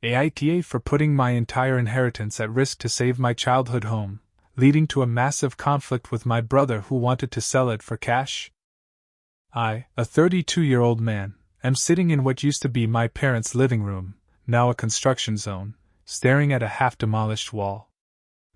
AITA for putting my entire inheritance at risk to save my childhood home, leading to a massive conflict with my brother who wanted to sell it for cash. I, a 32-year-old man, am sitting in what used to be my parents' living room, now a construction zone, staring at a half-demolished wall.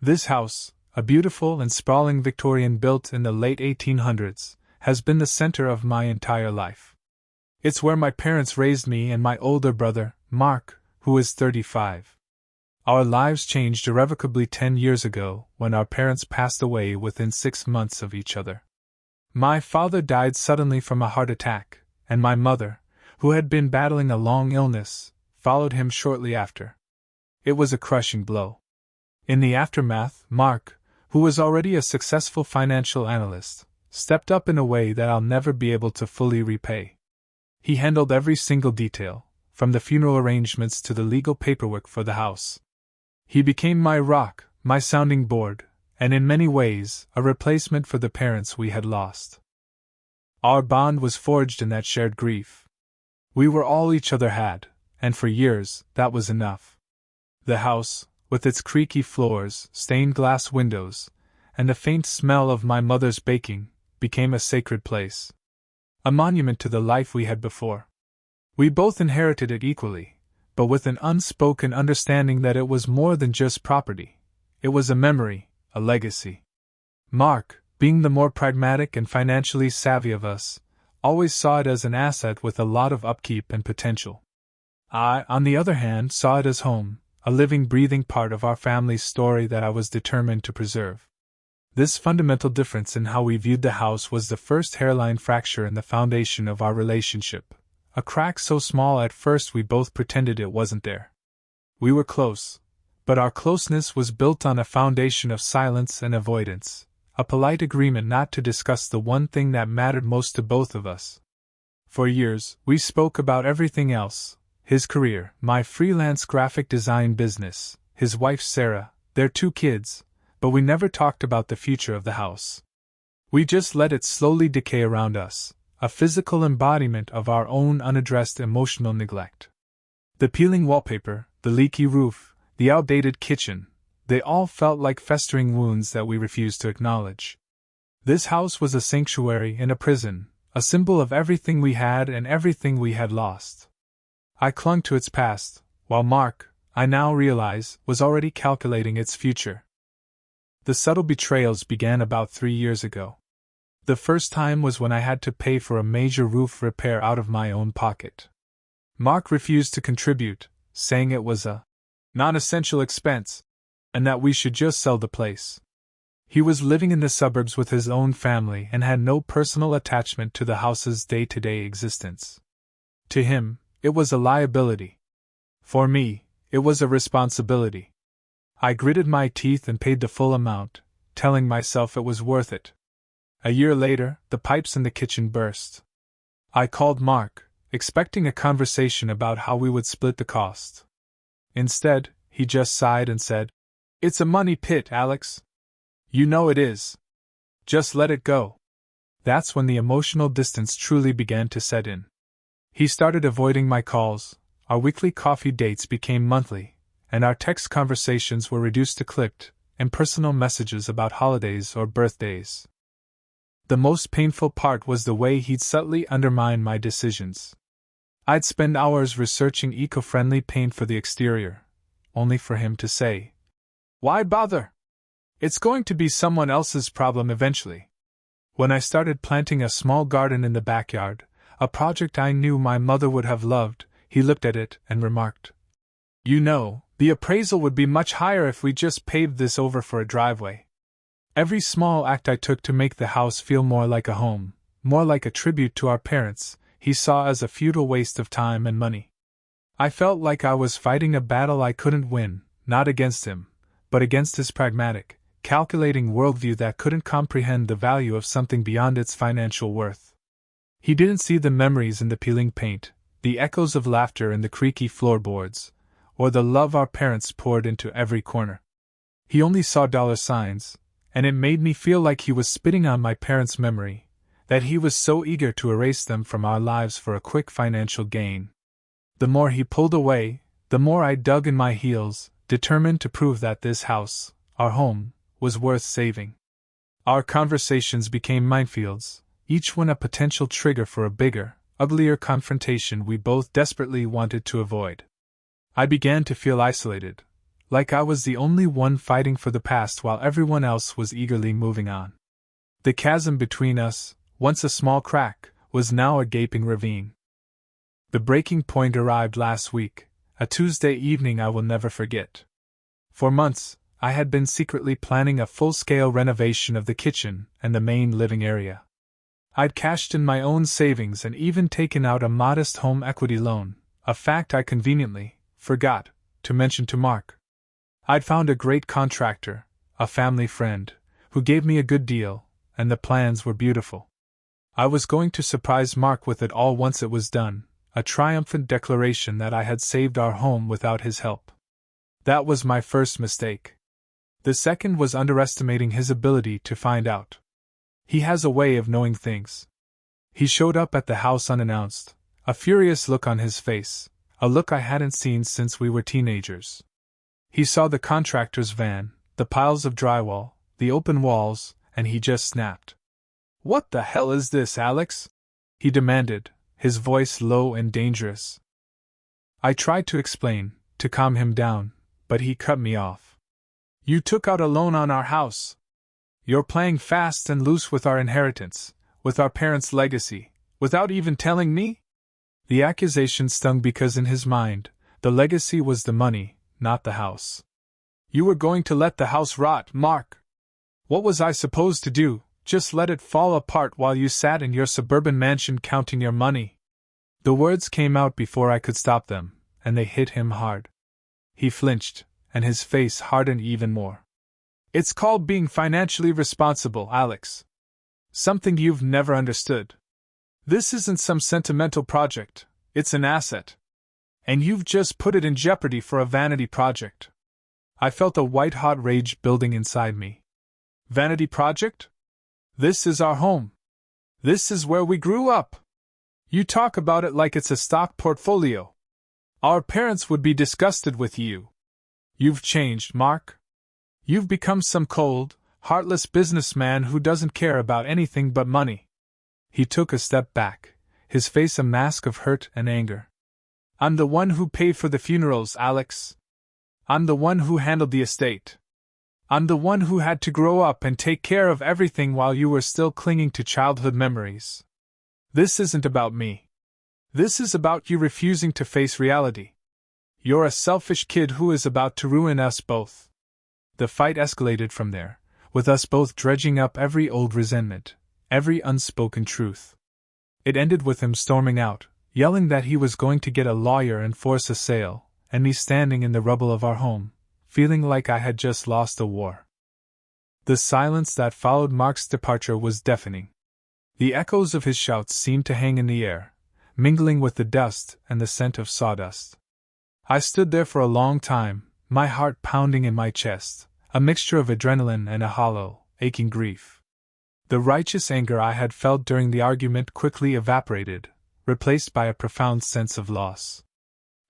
This house, a beautiful and sprawling Victorian built in the late 1800s, has been the center of my entire life. It's where my parents raised me and my older brother, Mark, who is 35. Our lives changed irrevocably 10 years ago when our parents passed away within 6 months of each other. My father died suddenly from a heart attack, and my mother, who had been battling a long illness, followed him shortly after. It was a crushing blow. In the aftermath, Mark, who was already a successful financial analyst, stepped up in a way that I'll never be able to fully repay. He handled every single detail, from the funeral arrangements to the legal paperwork for the house. He became my rock, my sounding board, and in many ways, a replacement for the parents we had lost. Our bond was forged in that shared grief. We were all each other had, and for years, that was enough. The house, with its creaky floors, stained glass windows, and the faint smell of my mother's baking, became a sacred place. A monument to the life we had before. We both inherited it equally, but with an unspoken understanding that it was more than just property. It was a memory, a legacy. Mark, being the more pragmatic and financially savvy of us, always saw it as an asset with a lot of upkeep and potential. I, on the other hand, saw it as home, a living, breathing part of our family's story that I was determined to preserve. This fundamental difference in how we viewed the house was the first hairline fracture in the foundation of our relationship, a crack so small at first we both pretended it wasn't there. We were close, but our closeness was built on a foundation of silence and avoidance, a polite agreement not to discuss the one thing that mattered most to both of us. For years, we spoke about everything else: his career, my freelance graphic design business, his wife Sarah, their 2 kids, but we never talked about the future of the house. We just let it slowly decay around us, a physical embodiment of our own unaddressed emotional neglect. The peeling wallpaper, the leaky roof, the outdated kitchen, they all felt like festering wounds that we refused to acknowledge. This house was a sanctuary in a prison, a symbol of everything we had and everything we had lost. I clung to its past, while Mark, I now realize, was already calculating its future. The subtle betrayals began about 3 years ago. The first time was when I had to pay for a major roof repair out of my own pocket. Mark refused to contribute, saying it was a non-essential expense, and that we should just sell the place. He was living in the suburbs with his own family and had no personal attachment to the house's day-to-day existence. To him, it was a liability. For me, it was a responsibility. I gritted my teeth and paid the full amount, telling myself it was worth it. A year later, the pipes in the kitchen burst. I called Mark, expecting a conversation about how we would split the cost. Instead, he just sighed and said, "It's a money pit, Alex. You know it is. Just let it go." That's when the emotional distance truly began to set in. He started avoiding my calls, our weekly coffee dates became monthly, and our text conversations were reduced to clipped, impersonal messages about holidays or birthdays. The most painful part was the way he'd subtly undermine my decisions. I'd spend hours researching eco-friendly paint for the exterior, only for him to say, "Why bother? It's going to be someone else's problem eventually." When I started planting a small garden in the backyard, a project I knew my mother would have loved, he looked at it and remarked, "You know, the appraisal would be much higher if we just paved this over for a driveway." Every small act I took to make the house feel more like a home, more like a tribute to our parents, he saw as a futile waste of time and money. I felt like I was fighting a battle I couldn't win, not against him, but against his pragmatic, calculating worldview that couldn't comprehend the value of something beyond its financial worth. He didn't see the memories in the peeling paint, the echoes of laughter in the creaky floorboards, or the love our parents poured into every corner. He only saw dollar signs, and it made me feel like he was spitting on my parents' memory, that he was so eager to erase them from our lives for a quick financial gain. The more he pulled away, the more I dug in my heels, determined to prove that this house, our home, was worth saving. Our conversations became minefields, each one a potential trigger for a bigger, uglier confrontation we both desperately wanted to avoid. I began to feel isolated, like I was the only one fighting for the past while everyone else was eagerly moving on. The chasm between us, once a small crack, was now a gaping ravine. The breaking point arrived last week, a Tuesday evening I will never forget. For months, I had been secretly planning a full-scale renovation of the kitchen and the main living area. I'd cashed in my own savings and even taken out a modest home equity loan, a fact I conveniently forgot to mention to Mark. I'd found a great contractor, a family friend, who gave me a good deal, and the plans were beautiful. I was going to surprise Mark with it all once it was done, a triumphant declaration that I had saved our home without his help. That was my first mistake. The second was underestimating his ability to find out. He has a way of knowing things. He showed up at the house unannounced, a furious look on his face, a look I hadn't seen since we were teenagers. He saw the contractor's van, the piles of drywall, the open walls, and he just snapped. "What the hell is this, Alex?" he demanded, his voice low and dangerous. I tried to explain, to calm him down, but he cut me off. "You took out a loan on our house. You're playing fast and loose with our inheritance, with our parents' legacy, without even telling me?" The accusation stung because in his mind, the legacy was the money, not the house. "You were going to let the house rot, Mark. What was I supposed to do, just let it fall apart while you sat in your suburban mansion counting your money?" The words came out before I could stop them, and they hit him hard. He flinched, and his face hardened even more. "It's called being financially responsible, Alex. Something you've never understood. This isn't some sentimental project, it's an asset. And you've just put it in jeopardy for a vanity project." I felt a white-hot rage building inside me. Vanity project? This is our home. This is where we grew up. You talk about it like it's a stock portfolio. Our parents would be disgusted with you. You've changed, Mark. You've become some cold, heartless businessman who doesn't care about anything but money. He took a step back, his face a mask of hurt and anger. "I'm the one who paid for the funerals, Alex. I'm the one who handled the estate. I'm the one who had to grow up and take care of everything while you were still clinging to childhood memories. This isn't about me. This is about you refusing to face reality. You're a selfish kid who is about to ruin us both." The fight escalated from there, with us both dredging up every old resentment, every unspoken truth. It ended with him storming out, yelling that he was going to get a lawyer and force a sale, and me standing in the rubble of our home, feeling like I had just lost a war. The silence that followed Mark's departure was deafening. The echoes of his shouts seemed to hang in the air, mingling with the dust and the scent of sawdust. I stood there for a long time, my heart pounding in my chest, a mixture of adrenaline and a hollow, aching grief. The righteous anger I had felt during the argument quickly evaporated, replaced by a profound sense of loss.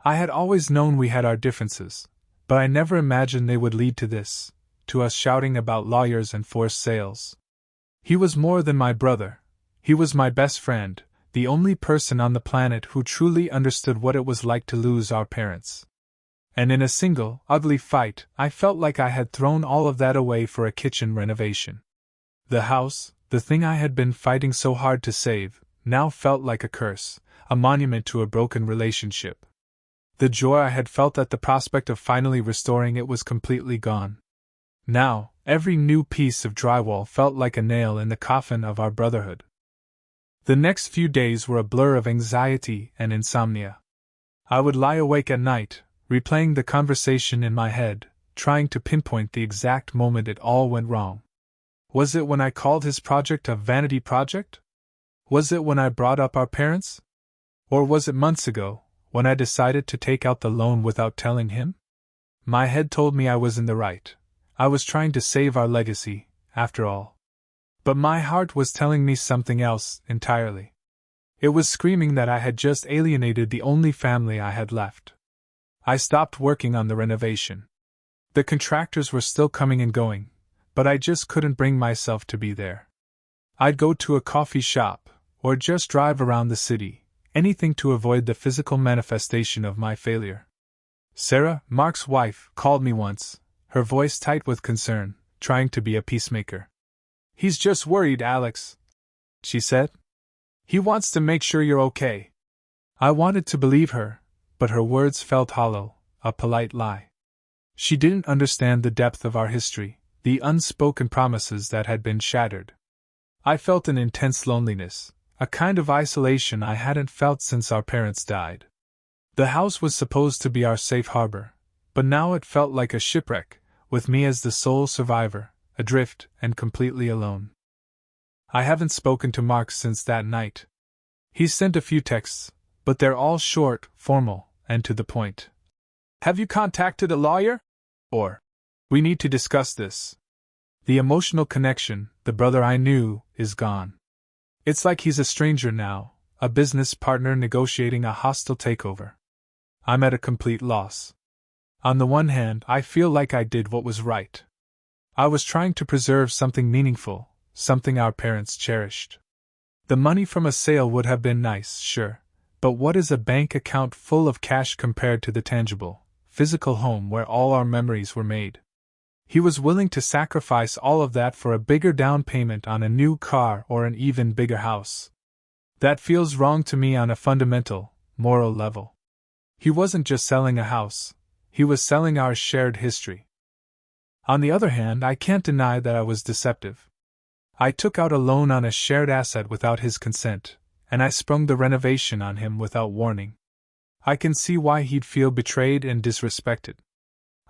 I had always known we had our differences, but I never imagined they would lead to this, to us shouting about lawyers and forced sales. He was more than my brother. He was my best friend, the only person on the planet who truly understood what it was like to lose our parents. And in a single, ugly fight, I felt like I had thrown all of that away for a kitchen renovation. The house, the thing I had been fighting so hard to save, now felt like a curse, a monument to a broken relationship. The joy I had felt at the prospect of finally restoring it was completely gone. Now, every new piece of drywall felt like a nail in the coffin of our brotherhood. The next few days were a blur of anxiety and insomnia. I would lie awake at night, replaying the conversation in my head, trying to pinpoint the exact moment it all went wrong. Was it when I called his project a vanity project? Was it when I brought up our parents? Or was it months ago, when I decided to take out the loan without telling him? My head told me I was in the right. I was trying to save our legacy, after all. But my heart was telling me something else entirely. It was screaming that I had just alienated the only family I had left. I stopped working on the renovation. The contractors were still coming and going, but I just couldn't bring myself to be there. I'd go to a coffee shop, or just drive around the city, anything to avoid the physical manifestation of my failure. Sarah, Mark's wife, called me once, her voice tight with concern, trying to be a peacemaker. "He's just worried, Alex," she said. "He wants to make sure you're okay." I wanted to believe her, but her words felt hollow, a polite lie. She didn't understand the depth of our history, the unspoken promises that had been shattered. I felt an intense loneliness, a kind of isolation I hadn't felt since our parents died. The house was supposed to be our safe harbor, but now it felt like a shipwreck, with me as the sole survivor, adrift and completely alone. I haven't spoken to Mark since that night. He's sent a few texts, but they're all short, formal, and to the point. "Have you contacted a lawyer?" Or, "We need to discuss this." The emotional connection, the brother I knew, is gone. It's like he's a stranger now, a business partner negotiating a hostile takeover. I'm at a complete loss. On the one hand, I feel like I did what was right. I was trying to preserve something meaningful, something our parents cherished. The money from a sale would have been nice, sure, but what is a bank account full of cash compared to the tangible, physical home where all our memories were made? He was willing to sacrifice all of that for a bigger down payment on a new car or an even bigger house. That feels wrong to me on a fundamental, moral level. He wasn't just selling a house, he was selling our shared history. On the other hand, I can't deny that I was deceptive. I took out a loan on a shared asset without his consent, and I sprung the renovation on him without warning. I can see why he'd feel betrayed and disrespected.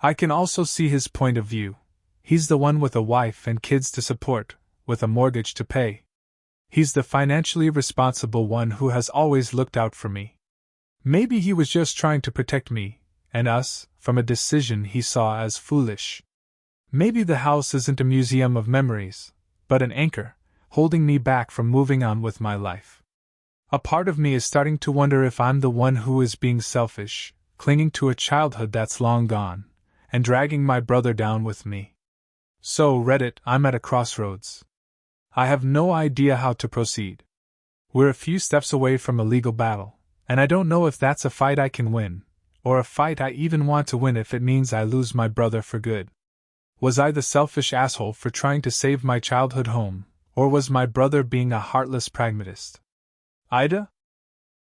I can also see his point of view. He's the one with a wife and kids to support, with a mortgage to pay. He's the financially responsible one who has always looked out for me. Maybe he was just trying to protect me, and us, from a decision he saw as foolish. Maybe the house isn't a museum of memories, but an anchor, holding me back from moving on with my life. A part of me is starting to wonder if I'm the one who is being selfish, clinging to a childhood that's long gone, and dragging my brother down with me. So, Reddit, I'm at a crossroads. I have no idea how to proceed. We're a few steps away from a legal battle, and I don't know if that's a fight I can win, or a fight I even want to win if it means I lose my brother for good. Was I the selfish asshole for trying to save my childhood home, or was my brother being a heartless pragmatist? Ida?